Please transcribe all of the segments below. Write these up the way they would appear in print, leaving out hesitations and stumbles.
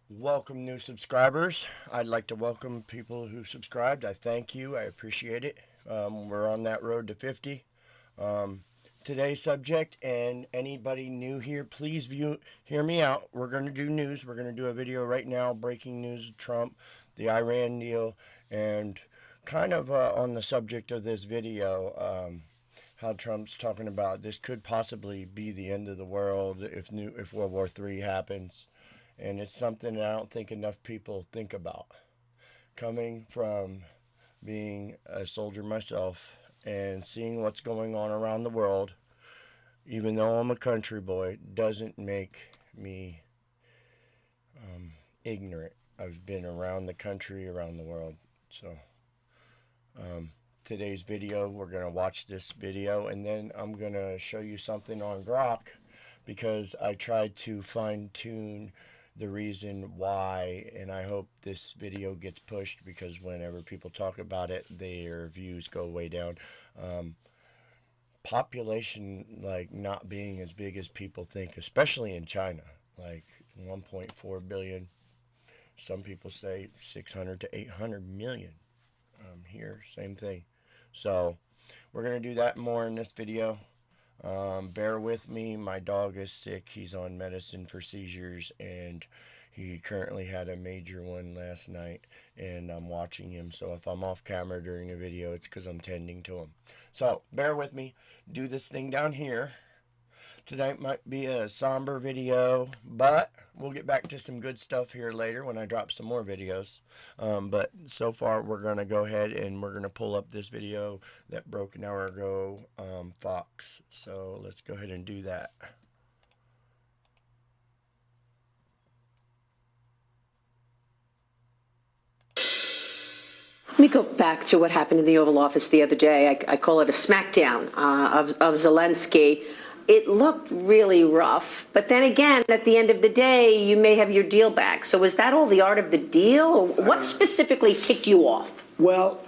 Welcome, new subscribers. I'd like to welcome people who subscribed. I thank you. I appreciate it. We're on that road to 50. Um, Today's subject, and anybody new here, please hear me out. We're going to do news. We're going to do a video right now, breaking news of Trump, the Iran deal, and kind of on the subject of this video, how Trump's talking about this could possibly be the end of the world if World War III happens, and it's something that I don't think enough people think about. Coming from being a soldier myself and seeing what's going on around the world, even though I'm a country boy, doesn't make me ignorant. I've been around the country, around the world. So, um, today's video, we're going to watch this video, and then I'm going to show you something on Grok because I tried to fine tune the reason why, and I hope this video gets pushed because whenever people talk about it, their views go way down. Population like not being as big as people think, especially in China, like 1.4 billion. Some people say 600 to 800 million. Here, same thing. So we're gonna do that more in this video. Bear with me. My dog is sick. He's on medicine for seizures, and he currently had a major one last night, and I'm watching him. So if I'm off camera during a video, it's because I'm tending to him. So bear with me. Do this thing down here. Tonight might be a somber video, but we'll get back to some good stuff here later when I drop some more videos. But so far, we're going to go ahead and we're going to pull up this video that broke an hour ago, Fox. So let's go ahead and do that. Let me go back to what happened in the Oval Office the other day. I call it a smackdown of Zelensky. It looked really rough, but then again, at the end of the day, you may have your deal back. So is that all the art of the deal? Or what specifically ticked you off? Well,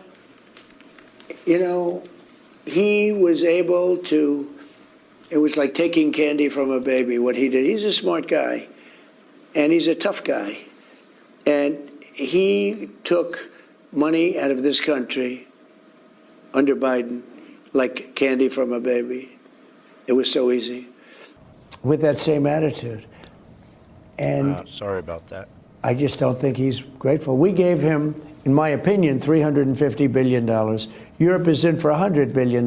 he was able to, it was like taking candy from a baby, what he did. He's a smart guy, and he's a tough guy. And he took money out of this country under Biden like candy from a baby. It was so easy. With that same attitude. And sorry about that. I just don't think he's grateful. We gave him, in my opinion, $350 billion. Europe is in for $100 billion.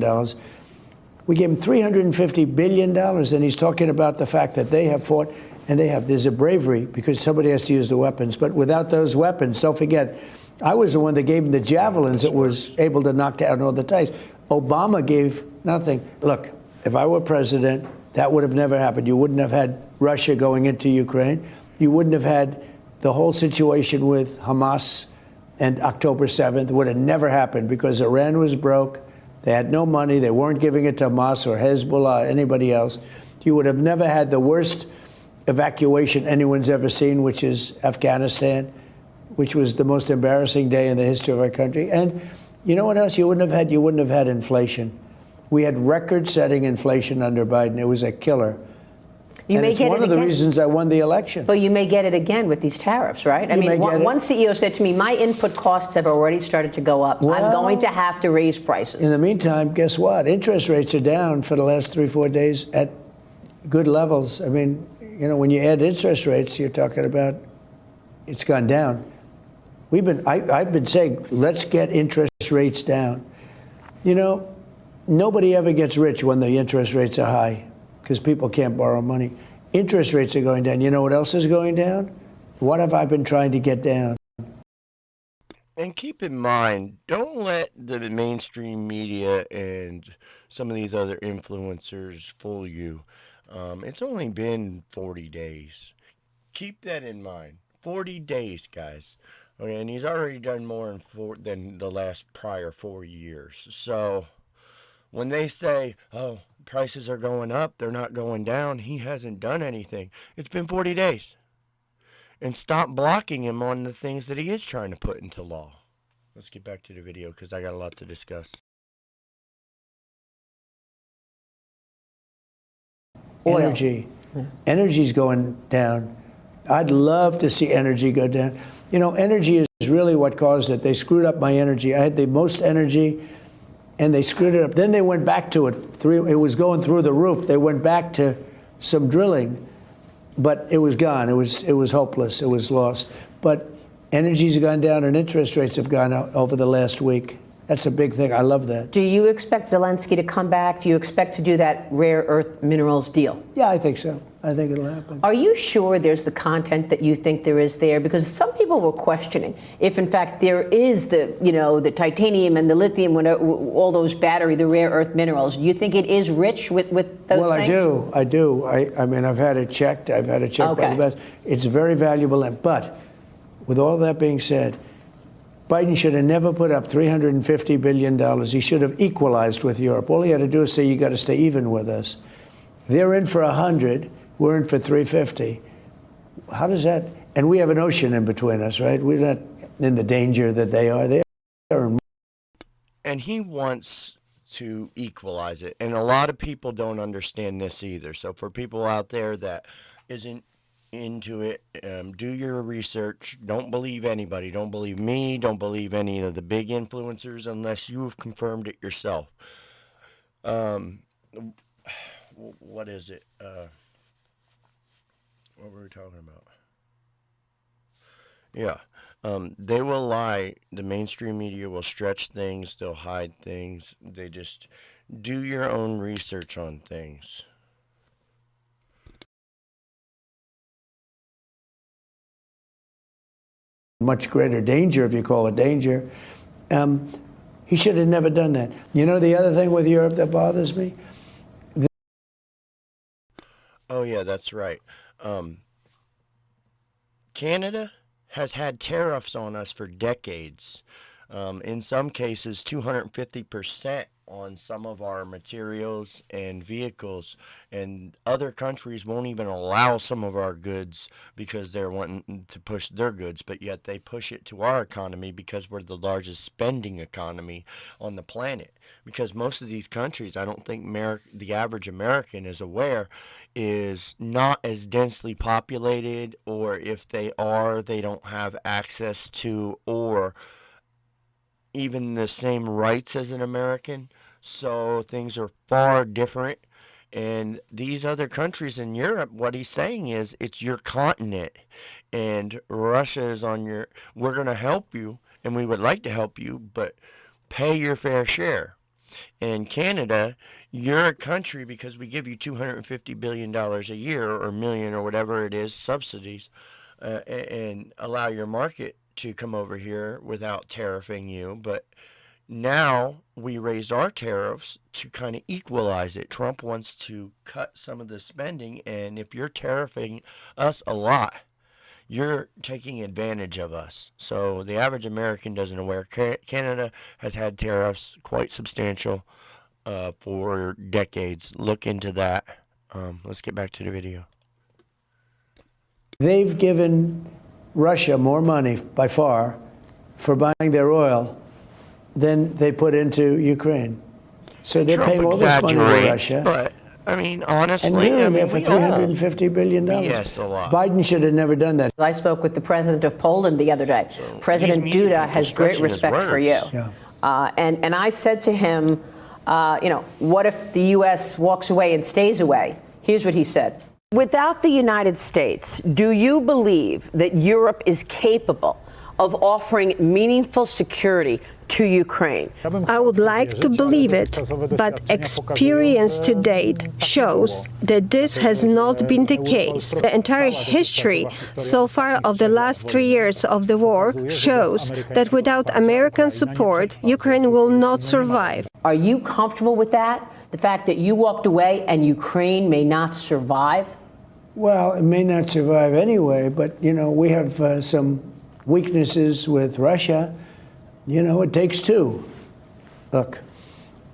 We gave him $350 billion, and he's talking about the fact that they have fought, and there's a bravery because somebody has to use the weapons. But without those weapons, don't forget, I was the one that gave him the javelins that was able to knock down all the tanks. Obama gave nothing. Look, if I were president, that would have never happened. You wouldn't have had Russia going into Ukraine. You wouldn't have had the whole situation with Hamas and October 7th. It would have never happened because Iran was broke. They had no money. They weren't giving it to Hamas or Hezbollah or anybody else. You would have never had the worst evacuation anyone's ever seen, which is Afghanistan, which was the most embarrassing day in the history of our country. And you know what else you wouldn't have had? You wouldn't have had inflation. We had record-setting inflation under Biden. It was a killer. It's one of the reasons I won the election. But you may get it again with these tariffs, right? I mean, one CEO said to me, my input costs have already started to go up. Well, I'm going to have to raise prices. In the meantime, guess what? Interest rates are down for the last 3-4 days at good levels. I mean, when you add interest rates, you're talking about it's gone down. I've been saying, let's get interest rates down. Nobody ever gets rich when the interest rates are high because people can't borrow money. Interest rates are going down. You know what else is going down? What have I been trying to get down? And keep in mind, don't let the mainstream media and some of these other influencers fool you. It's only been 40 days. Keep that in mind. 40 days, guys. Okay, and he's already done more than the last prior 4 years. So when they say, oh, prices are going up, they're not going down, he hasn't done anything. It's been 40 days. And stop blocking him on the things that he is trying to put into law. Let's get back to the video because I got a lot to discuss. Energy. Energy's going down. I'd love to see energy go down. You know, energy is really what caused it. They screwed up my energy. I had the most energy, and they screwed it up. Then they went back to it. It was going through the roof. They went back to some drilling, but it was gone. It was hopeless. It was lost. But energy's gone down, and interest rates have gone up over the last week. That's a big thing. I love that. Do you expect Zelensky to come back? Do you expect to do that rare earth minerals deal? Yeah, I think so. I think it'll happen. Are you sure there's the content that you think there is there? Because some people were questioning if, in fact, there is the, you know, the titanium and the lithium, all those the rare earth minerals. You think it is rich with those things? Well, I do. I mean, I've had it checked. I've had it checked by the best. It's very valuable. But with all that being said, Biden should have never put up $350 billion. He should have equalized with Europe. All he had to do is say, you got to stay even with us. They're in for 100. We're in for 350. How does that? And we have an ocean in between us, right? We're not in the danger that they are. They are. And he wants to equalize it. And a lot of people don't understand this either. So for people out there that isn't into it, do your research. Don't believe anybody. Don't believe me. Don't believe any of the big influencers unless you have confirmed it yourself. What is it? What were we talking about? Yeah. They will lie. The mainstream media will stretch things. They'll hide things. They just do your own research on things. Much greater danger, if you call it danger. He should have never done that. You know, the other thing with Europe that bothers me? Oh, yeah, that's right. Canada has had tariffs on us for decades. In some cases, 250% on some of our materials and vehicles. And other countries won't even allow some of our goods because they're wanting to push their goods, but yet they push it to our economy because we're the largest spending economy on the planet. Because most of these countries, I don't think the average American is aware, is not as densely populated, or if they are, they don't have access to or even the same rights as an American. So things are far different. And these other countries in Europe, what he's saying is it's your continent, and Russia is on your, we're going to help you, and we would like to help you, but pay your fair share. And Canada, you're a country because we give you $250 billion a year or million or whatever it is, subsidies, and allow your market to come over here without tariffing you. But now we raised our tariffs to kind of equalize it. Trump wants to cut some of the spending, and if you're tariffing us a lot, you're taking advantage of us. So the average American doesn't aware. Canada has had tariffs quite substantial for decades. Look into that. Let's get back to the video. They've given Russia more money by far for buying their oil than they put into Ukraine. So they're paying all this money to Russia. But I mean, honestly, and they're in there for $350 billion. Yes, a lot. Biden should have never done that. I spoke with the president of Poland the other day. So President Duda has great respect for you. Yeah. And I said to him, you know, what if the U.S. walks away and stays away? Here's what he said. Without the United States, do you believe that Europe is capable of offering meaningful security to Ukraine? I would like to believe it, but experience to date shows that this has not been the case. The entire history so far of the last 3 years of the war shows that without American support, Ukraine will not survive. Are you comfortable with that? The fact that you walked away and Ukraine may not survive? Well, it may not survive anyway, but, you know, we have some weaknesses with Russia. You know, it takes two. Look,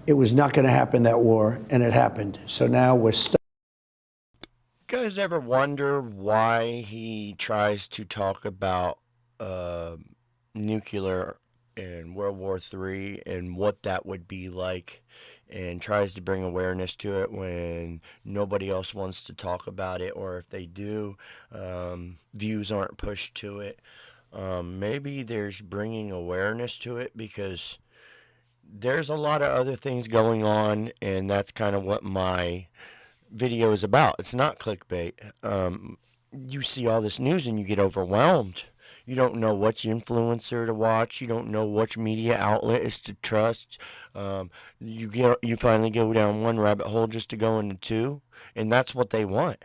it was not going to happen, that war, and it happened. So now we're stuck. You guys ever wonder why he tries to talk about nuclear and World War III and what that would be like and tries to bring awareness to it when nobody else wants to talk about it, or if they do, views aren't pushed to it. Maybe there's bringing awareness to it because there's a lot of other things going on, and that's kind of what my video is about. It's not clickbait. You see all this news and you get overwhelmed. You don't know which influencer to watch. You don't know which media outlet is to trust. You finally go down one rabbit hole just to go into two, and that's what they want.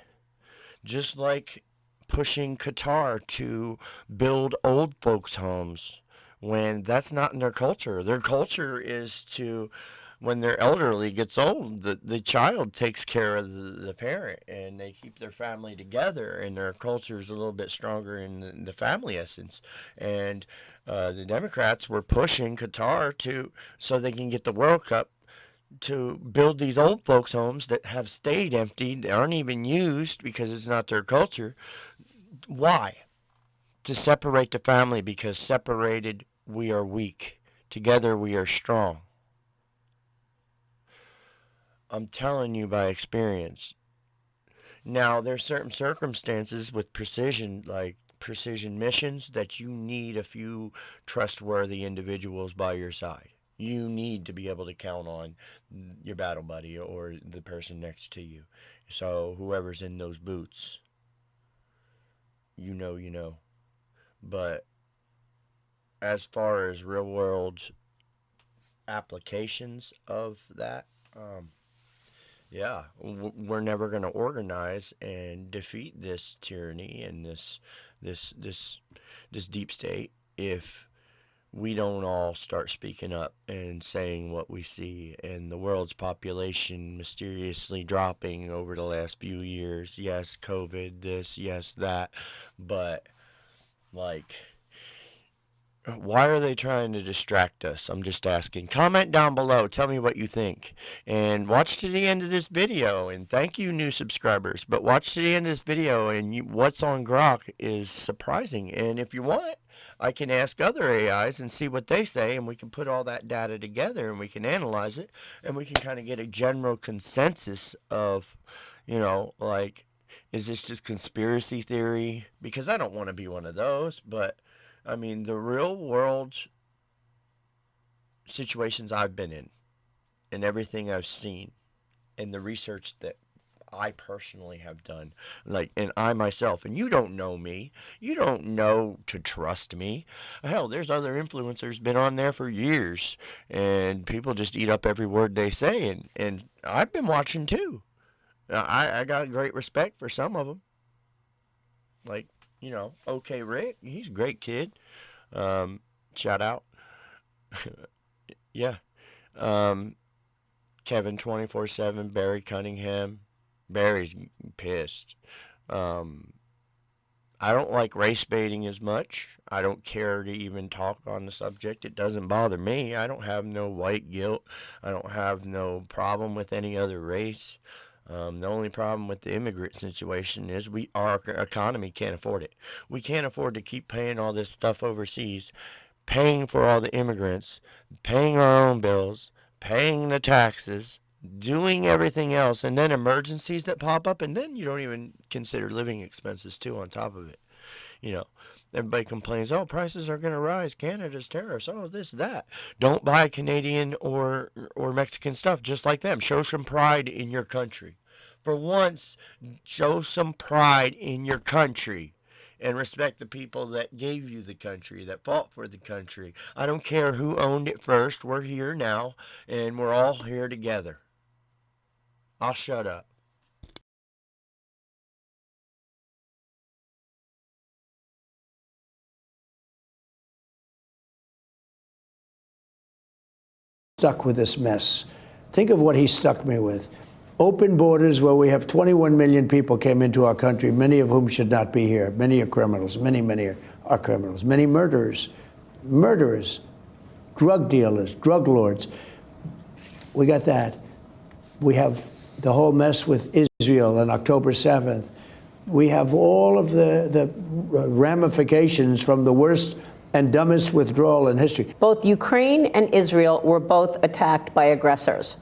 Just like pushing Qatar to build old folks' homes when that's not in their culture. Their culture is to, when their elderly gets old, the child takes care of the parent and they keep their family together, and their culture is a little bit stronger in the family essence. And the Democrats were pushing Qatar to, so they can get the World Cup, to build these old folks homes that have stayed empty, they aren't even used because it's not their culture. Why? To separate the family, because separated we are weak, together we are strong. I'm telling you by experience. Now, there's certain circumstances with precision, like precision missions, that you need a few trustworthy individuals by your side. You need to be able to count on your battle buddy or the person next to you. So whoever's in those boots, you know, you know. But as far as real world applications of that, yeah, we're never going to organize and defeat this tyranny and this deep state if we don't all start speaking up and saying what we see. And the world's population mysteriously dropping over the last few years. Yes, COVID, this, yes, that, but like, why are they trying to distract us? I'm just asking. Comment down below. Tell me what you think. And watch to the end of this video. And thank you, new subscribers. But watch to the end of this video, and what's on Grok is surprising. And if you want, I can ask other AIs and see what they say, and we can put all that data together, and we can analyze it, and we can kind of get a general consensus of, you know, like, is this just conspiracy theory? Because I don't want to be one of those, but I mean, the real world situations I've been in and everything I've seen and the research that I personally have done, like, and I myself, and you don't know me, you don't know to trust me. Hell, there's other influencers been on there for years, and people just eat up every word they say, and I've been watching too. I got great respect for some of them. Like, you know, OK Rick, he's a great kid. Shout out. Yeah. Kevin 24/7, Barry Cunningham. Barry's pissed. I don't like race baiting as much. I don't care to even talk on the subject. It doesn't bother me. I don't have no white guilt. I don't have no problem with any other race. The only problem with the immigrant situation is our economy can't afford it. We can't afford to keep paying all this stuff overseas, paying for all the immigrants, paying our own bills, paying the taxes, doing everything else, and then emergencies that pop up, and then you don't even consider living expenses too on top of it. You know, everybody complains, oh, prices are going to rise, Canada's tariffs, oh, this, that. Don't buy Canadian or Mexican stuff just like them. Show some pride in your country. For once, show some pride in your country and respect the people that gave you the country, that fought for the country. I don't care who owned it first. We're here now, and we're all here together. I'll shut up. Stuck with this mess. Think of what he stuck me with. Open borders where we have 21 million people came into our country, many of whom should not be here. Many are criminals. Many are criminals. Many murderers, drug dealers, drug lords. We got that. We have the whole mess with Israel on October 7th. We have all of the ramifications from the worst and dumbest withdrawal in history. Both Ukraine and Israel were both attacked by aggressors.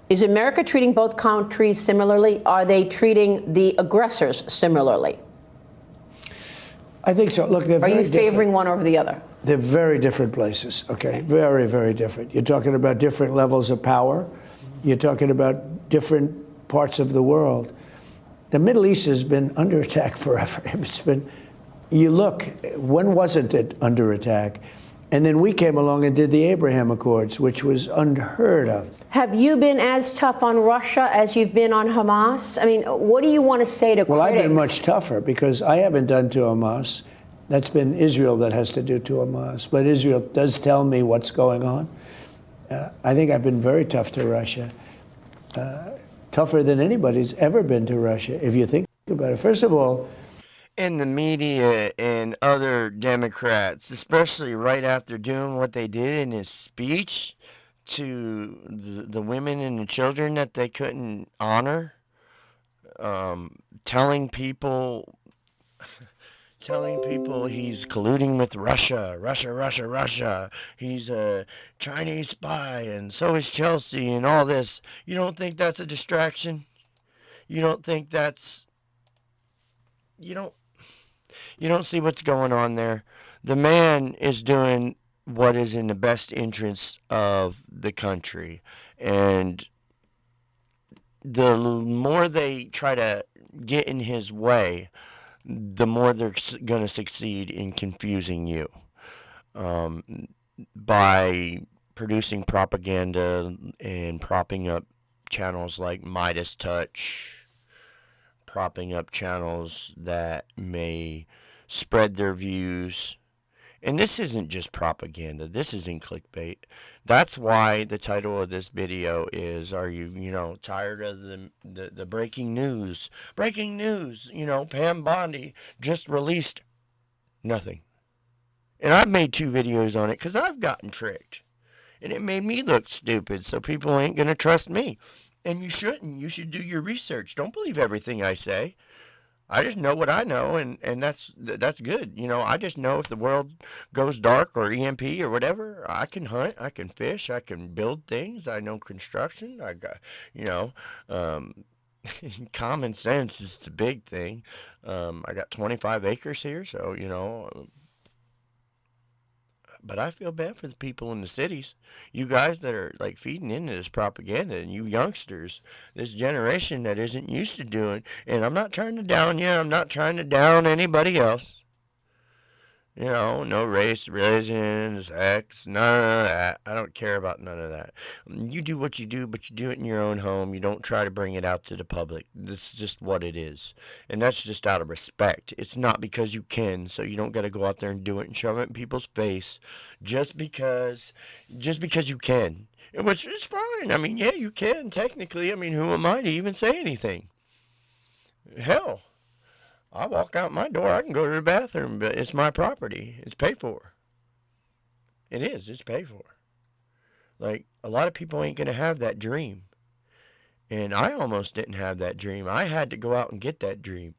Is America treating both countries similarly? Are they treating the aggressors similarly? I think so. Look, they're Are very you different. favoring one over the other? They're very different places, okay? Very, very different. You're talking about different levels of power. You're talking about different parts of the world. The Middle East has been under attack forever. It's been, you look, when wasn't it under attack? And then we came along and did the Abraham Accords, which was unheard of. Have you been as tough on Russia as you've been on Hamas? I mean, what do you want to say to Well, critics? I've been much tougher because I haven't done to Hamas. That's been Israel that has to do to Hamas. But Israel does tell me what's going on. I think I've been very tough to Russia. Tougher than anybody's ever been to Russia, if you think about it. First of all, And the media and other Democrats, especially right after doing what they did in his speech to the women and the children that they couldn't honor, telling people he's colluding with Russia. He's a Chinese spy, and so is Chelsea, and all this. You don't think that's a distraction? You don't think that's you don't see what's going on there. The man is doing what is in the best interest of the country. And the more they try to get in his way, the more they're going to succeed in confusing you by producing propaganda and propping up channels like Midas Touch, propping up channels that may spread their views. And this isn't just propaganda. This isn't clickbait. That's why the title of this video is, are you tired of the breaking news? Breaking news, Pam Bondi just released nothing. And I've made 2 videos on it because I've gotten tricked. And it made me look stupid, so people ain't going to trust me. And you shouldn't. You should do your research. Don't believe everything I say. I just know what I know, and that's good. I just know if the world goes dark or EMP or whatever, I can hunt, I can fish, I can build things. I know construction. I got, common sense is the big thing. I got 25 acres here, so, but I feel bad for the people in the cities. You guys that are like feeding into this propaganda, and you youngsters, this generation that isn't used to doing. And I'm not trying to down you. I'm not trying to down anybody else. No race, religion, sex, none of that. I don't care about none of that. You do what you do, but you do it in your own home. You don't try to bring it out to the public. This is just what it is. And that's just out of respect. It's not because you can, so you don't got to go out there and do it and shove it in people's face just because you can. Which is fine. I mean, yeah, you can, technically. I mean, who am I to even say anything? Hell. I walk out my door, I can go to the bathroom, but it's my property. It's paid for. It is. It's paid for. Like, a lot of people ain't going to have that dream. And I almost didn't have that dream. I had to go out and get that dream.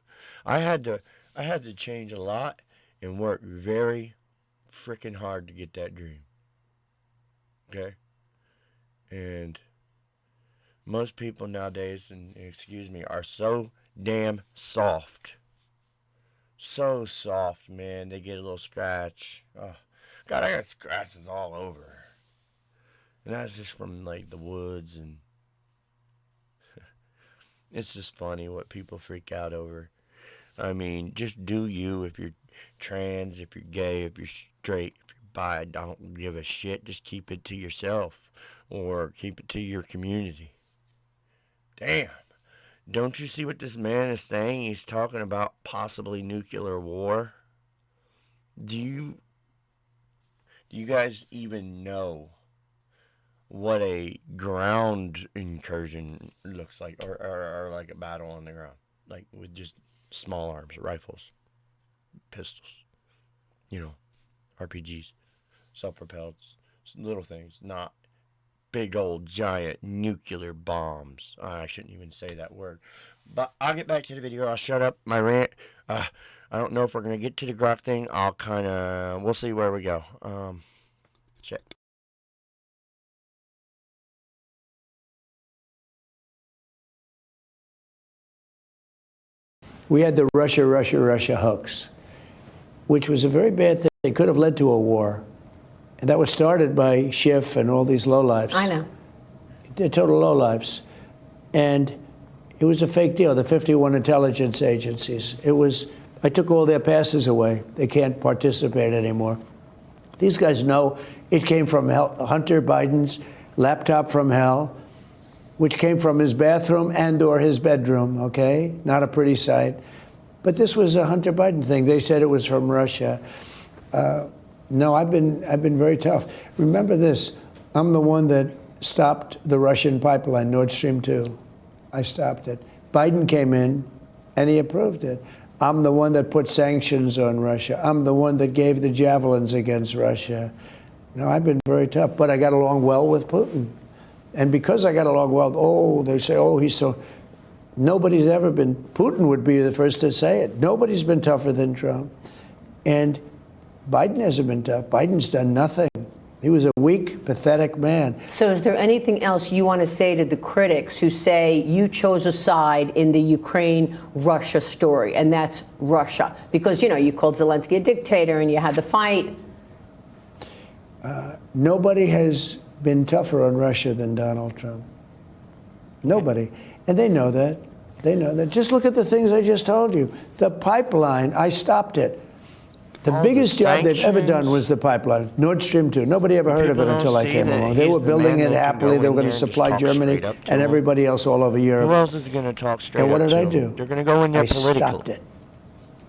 I had to change a lot and work very freaking hard to get that dream. Okay? And most people nowadays, and excuse me, are so damn soft. So soft, man. They get a little scratch. Oh, God, I got scratches all over. And that's just from, like, the woods. And it's just funny what people freak out over. I mean, just do you. If you're trans, if you're gay, if you're straight, if you're bi, don't give a shit. Just keep it to yourself. Or keep it to your community. Damn. Don't you see what this man is saying? He's talking about possibly nuclear war. Do you guys even know what a ground incursion looks like, or like a battle on the ground, like with just small arms, rifles, pistols, RPGs, self-propelled, little things, not big old giant nuclear bombs. I shouldn't even say that word. But I'll get back to the video. I'll shut up my rant. I don't know if we're going to get to the Grok thing. We'll see where we go. Check. we had the Russia hoax, which was a very bad thing. It could have led to a war. And that was started by Schiff and all these lowlifes. I know. They're total lowlifes. And it was a fake deal, the 51 intelligence agencies. It was, I took all their passes away. They can't participate anymore. These guys know it came from Hunter Biden's laptop from hell, which came from his bathroom and or his bedroom, okay? Not a pretty sight. But this was a Hunter Biden thing. They said it was from Russia. No, I've been very tough. Remember this, I'm the one that stopped the Russian pipeline, Nord Stream 2. I stopped it. Biden came in and he approved it. I'm the one that put sanctions on Russia. I'm the one that gave the javelins against Russia. No, I've been very tough, but I got along well with Putin. And because I got along well, they say, he's so, nobody's ever been, Putin would be the first to say it. Nobody's been tougher than Trump. And Biden hasn't been tough. Biden's done nothing. He was a weak, pathetic man. So is there anything else you want to say to the critics who say you chose a side in the Ukraine-Russia story, and that's Russia? Because, you called Zelensky a dictator and you had the fight. Nobody has been tougher on Russia than Donald Trump. Nobody. And they know that. They know that. Just look at the things I just told you. The pipeline, I stopped it. The biggest job they've ever done was the pipeline, Nord Stream 2. Nobody ever heard of it until I came along. They were building it happily. They were going to supply Germany and everybody else all over Europe. Who else is going to talk straight up And what did I to do? them? They're going to go in there political. I stopped it.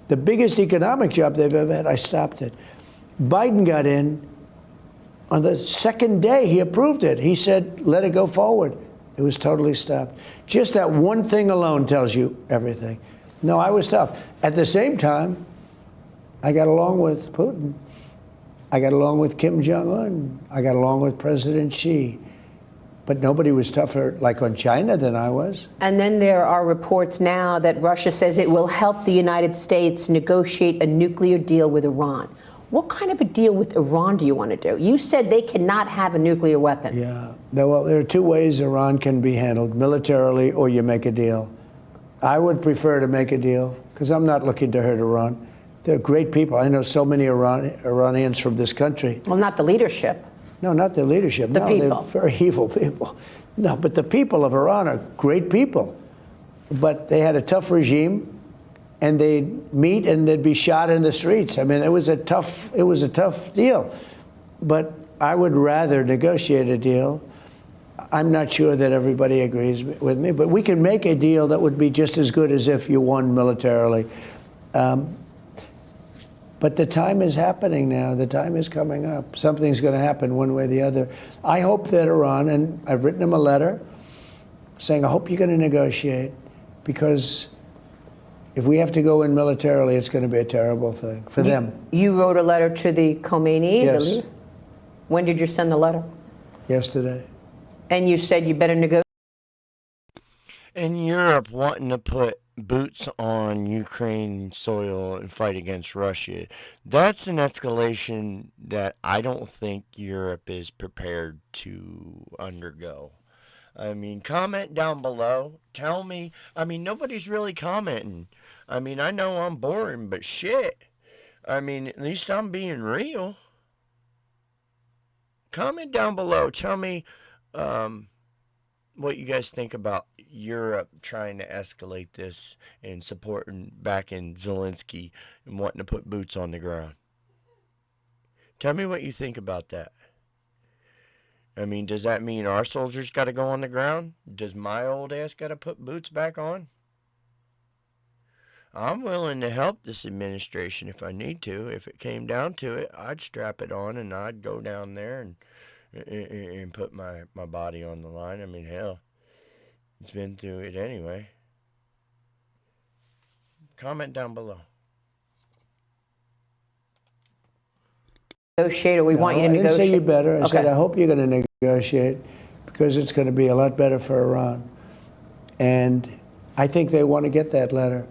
The biggest economic job they've ever had, I stopped it. Biden got in. On the second day, he approved it. He said, let it go forward. It was totally stopped. Just that one thing alone tells you everything. No, I was tough. At the same time, I got along with Putin. I got along with Kim Jong-un. I got along with President Xi. But nobody was tougher, like on China, than I was. And then there are reports now that Russia says it will help the United States negotiate a nuclear deal with Iran. What kind of a deal with Iran do you want to do? You said they cannot have a nuclear weapon. Yeah. No, well, there are two ways Iran can be handled, militarily or you make a deal. I would prefer to make a deal, because I'm not looking to hurt Iran. They're great people. I know so many Iranians from this country. Well, not the leadership. No, not the leadership. The people. They're very evil people. No, but the people of Iran are great people. But they had a tough regime, and they'd meet and they'd be shot in the streets. I mean, it was a tough deal. But I would rather negotiate a deal. I'm not sure that everybody agrees with me, but we can make a deal that would be just as good as if you won militarily. But the time is happening now. The time is coming up. Something's going to happen one way or the other. I hope that Iran, and I've written them a letter saying, I hope you're going to negotiate, because if we have to go in militarily, it's going to be a terrible thing for them. You wrote a letter to the Khomeini? Yes. The leader? When did you send the letter? Yesterday. And you said you better negotiate. In Europe, wanting to put boots on Ukraine soil and fight against Russia, that's an escalation that I don't think Europe is prepared to undergo. I mean, comment down below. Tell me. I mean, nobody's really commenting. I mean, I know I'm boring, but shit. I mean, at least I'm being real. Comment down below. Tell me what you guys think about Europe trying to escalate this and supporting backing Zelensky and wanting to put boots on the ground. Tell me what you think about that. I mean, does that mean our soldiers got to go on the ground? Does my old ass got to put boots back on? I'm willing to help this administration if I need to. If it came down to it, I'd strap it on and I'd go down there and put my body on the line. I mean, hell, it's been through it anyway. Comment down below. Negotiate, or we want you to negotiate? I didn't say you better. I said Okay. I hope you're going to negotiate, because it's going to be a lot better for Iran. And I think they want to get that letter.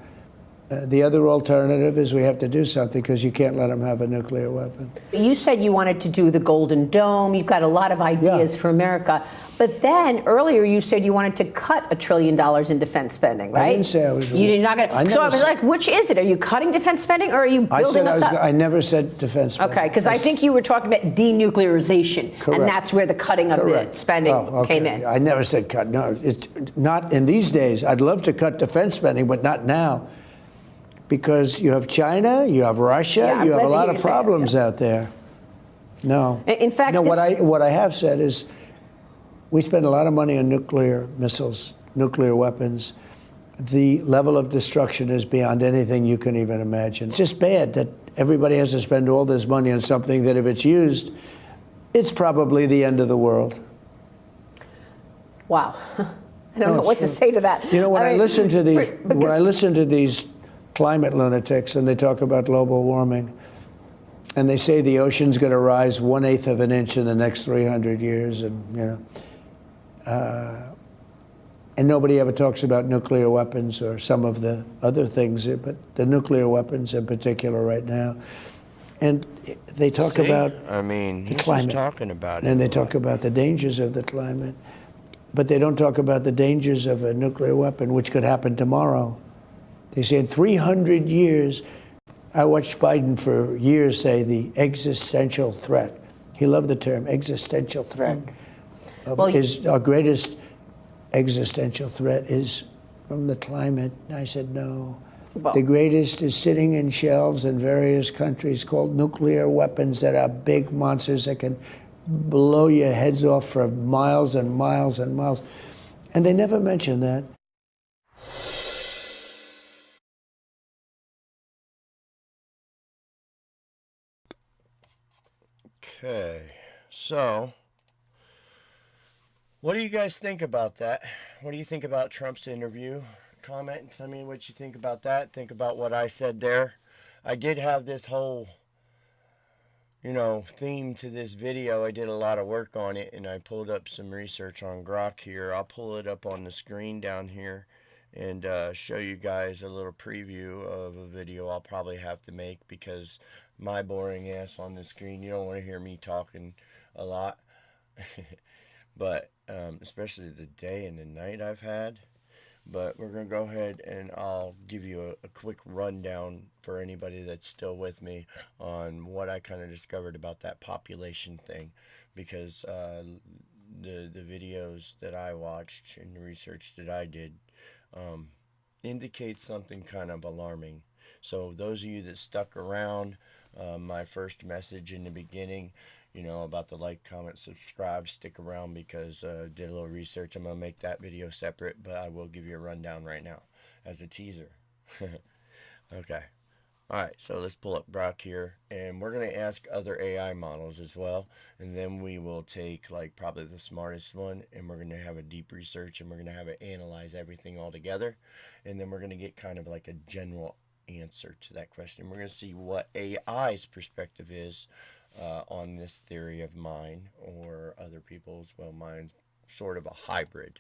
The other alternative is we have to do something because you can't let them have a nuclear weapon. You said you wanted to do the Golden Dome. You've got a lot of ideas for America. But then earlier you said you wanted to cut $1 trillion in defense spending, right? I didn't say I was. You're not going to. So I was like, which is it? Are you cutting defense spending or are you building us up? I never said defense spending. Okay, because I think you were talking about denuclearization. Correct. And that's where the cutting of the spending came in. I never said cut. No, it's not in these days. I'd love to cut defense spending, but not now. Because you have China, you have Russia, you have a lot of problems out there. No. In fact, no, what I have said is we spend a lot of money on nuclear missiles, nuclear weapons. The level of destruction is beyond anything you can even imagine. It's just bad that everybody has to spend all this money on something that if it's used, it's probably the end of the world. Wow. I don't know what to say to that. You know, when I listen to these climate lunatics and they talk about global warming and they say the ocean's going to rise 1/8 of an inch in the next 300 years and and nobody ever talks about nuclear weapons or some of the other things, but the nuclear weapons in particular right now. And they talk about he's climate. just talking about it. And they talk about the dangers of the climate, but they don't talk about the dangers of a nuclear weapon, which could happen tomorrow. They say in 300 years, I watched Biden for years say the existential threat. He loved the term existential threat. Our greatest existential threat is from the climate. And I said, no. Well, the greatest is sitting in shelves in various countries called nuclear weapons that are big monsters that can blow your heads off for miles and miles and miles. And they never mention that. Okay, so what do you guys think about that? What do you think about Trump's interview? Comment and tell me what you think about that. Think about what I said there. I did have this whole, theme to this video. I did a lot of work on it and I pulled up some research on Grok here. I'll pull it up on the screen down here and show you guys a little preview of a video I'll probably have to make because my boring ass on the screen, you don't want to hear me talking a lot. But especially the day and the night I've had. But we're going to go ahead and I'll give you a quick rundown for anybody that's still with me on what I kind of discovered about that population thing. Because the videos that I watched and the research that I did indicates something kind of alarming. So those of you that stuck around, my first message in the beginning, about the like, comment, subscribe, stick around because did a little research. I'm going to make that video separate, but I will give you a rundown right now as a teaser. Okay. All right, so let's pull up Grok here, and we're going to ask other AI models as well, and then we will take probably the smartest one, and we're going to have a deep research, and we're going to have it analyze everything all together, and then we're going to get kind of like a general answer to that question. We're going to see what AI's perspective is on this theory of mine or other people's. Well, mine's sort of a hybrid,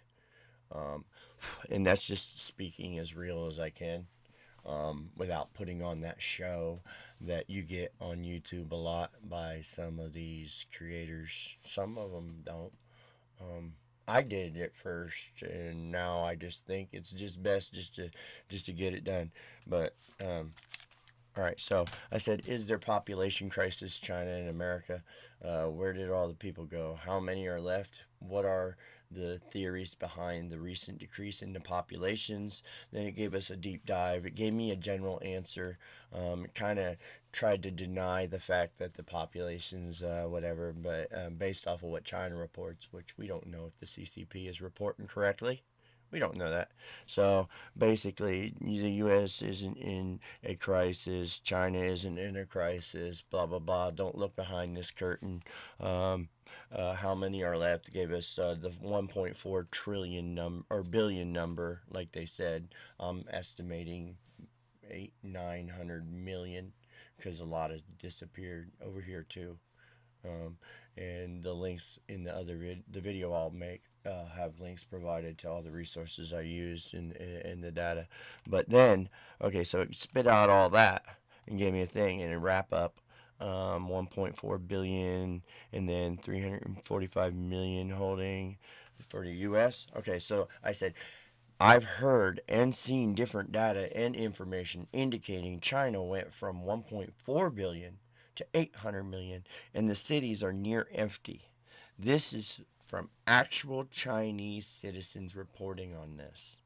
and that's just speaking as real as I can. Without putting on that show that you get on YouTube a lot by some of these creators. Some of them don't. I did it first, and now I just think it's just best just to get it done. But all right, so I said, is there population crisis, China and America? Where did all the people go? How many are left? What are the theories behind the recent decrease in the populations? Then it gave us a deep dive. It gave me a general answer. It kind of tried to deny the fact that the populations, whatever, but based off of what China reports, which we don't know if the CCP is reporting correctly. We don't know that. So basically, the U.S. isn't in a crisis. China isn't in a crisis. Blah, blah, blah. Don't look behind this curtain. How many are left? They gave us the 1.4 trillion billion number, like they said. I'm estimating 900 million because a lot has disappeared over here too. And the links in the other the video I'll make have links provided to all the resources I used in the data. But then, okay, so it spit out all that and gave me a thing and a wrap up. 1.4 billion and then 345 million holding for the US. Okay, so I said I've heard and seen different data and information indicating China went from 1.4 billion to 800 million and the cities are near empty. This is from actual Chinese citizens reporting on this.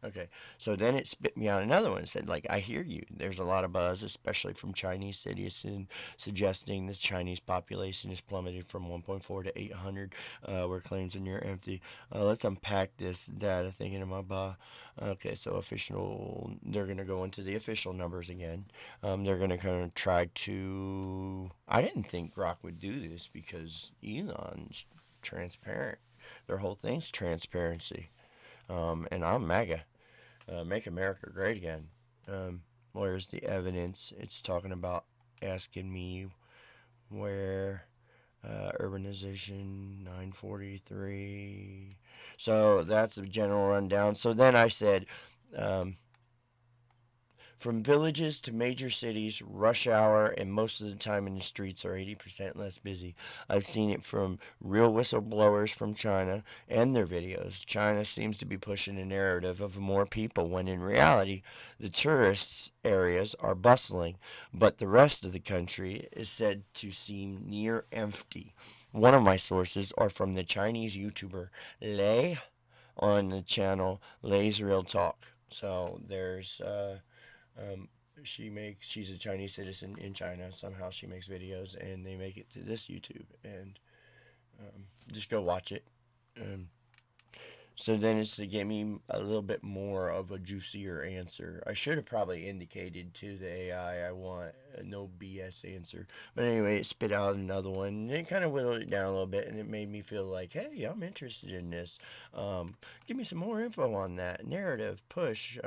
Okay, so then it spit me out another one and said, like, I hear you. There's a lot of buzz, especially from Chinese citizens, suggesting the Chinese population has plummeted from 1.4 to 800, where claims are near empty. Let's unpack this data thinking about okay, so official, they're going to go into the official numbers again. They're going to kind of try to, I didn't think Grok would do this because Elon's transparent. Their whole thing's transparency. And I'm MAGA. Make America Great Again. Where's the evidence? It's talking about asking me where urbanization 943. So that's a general rundown. So then I said, um, from villages to major cities, rush hour and most of the time in the streets are 80% less busy. I've seen it from real whistleblowers from China and their videos. China seems to be pushing a narrative of more people when in reality the tourist areas are bustling, but the rest of the country is said to seem near empty. One of my sources are from the Chinese YouTuber Lei on the channel Lei's Real Talk. So there's um, she's a Chinese citizen in China. Somehow she makes videos and they make it to this YouTube and just go watch it. Um, so then it's to give me a little bit more of a juicier answer. I should have probably indicated to the AI I want a no BS answer. But anyway, it spit out another one. And it kind of whittled it down a little bit and it made me feel like, hey, I'm interested in this. Give me some more info on that. Narrative, push,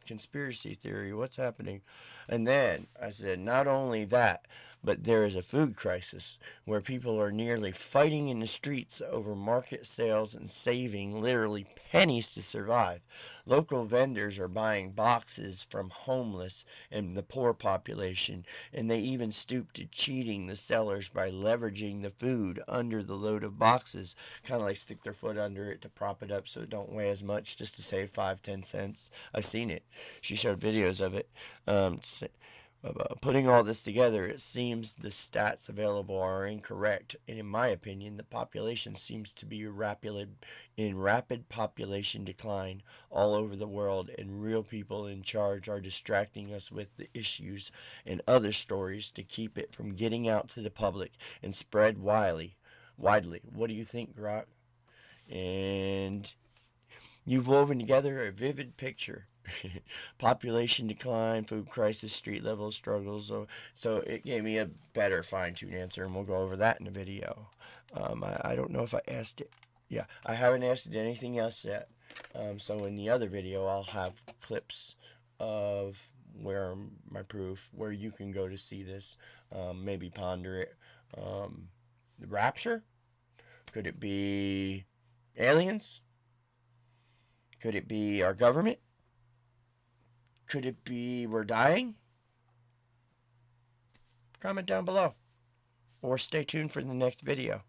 conspiracy theory, what's happening? And then I said, not only that, but there is a food crisis where people are nearly fighting in the streets over market sales and saving literally pennies to survive. Local vendors are buying boxes from homeless and the poor population, and they even stoop to cheating the sellers by leveraging the food under the load of boxes, kind of like stick their foot under it to prop it up so it don't weigh as much just to save 5-10 cents. I've seen it. She showed videos of it. Putting all this together, it seems the stats available are incorrect, and in my opinion, the population seems to be in rapid population decline all over the world, and real people in charge are distracting us with the issues and other stories to keep it from getting out to the public and spread widely. What do you think, Grok? And you've woven together a vivid picture. Population decline, food crisis, street level struggles. So it gave me a better fine-tuned answer, and we'll go over that in the video. I don't know if I asked it. Yeah, I haven't asked it anything else yet. So in the other video, I'll have clips of where my proof, where you can go to see this, maybe ponder it. The rapture? Could it be aliens? Could it be our government? Could it be we're dying? Comment down below. Or stay tuned for the next video.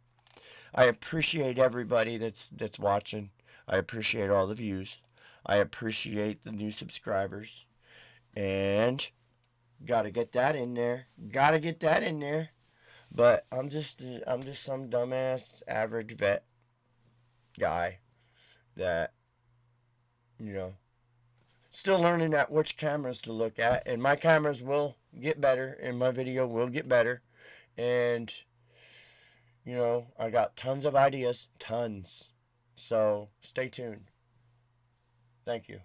I appreciate everybody that's watching. I appreciate all the views. I appreciate the new subscribers. And gotta get that in there. Gotta get that in there. But I'm just some dumbass average vet guy that, you know, still learning at which cameras to look at, and my cameras will get better and my video will get better, and you know, I got tons of ideas, tons. So stay tuned. Thank you.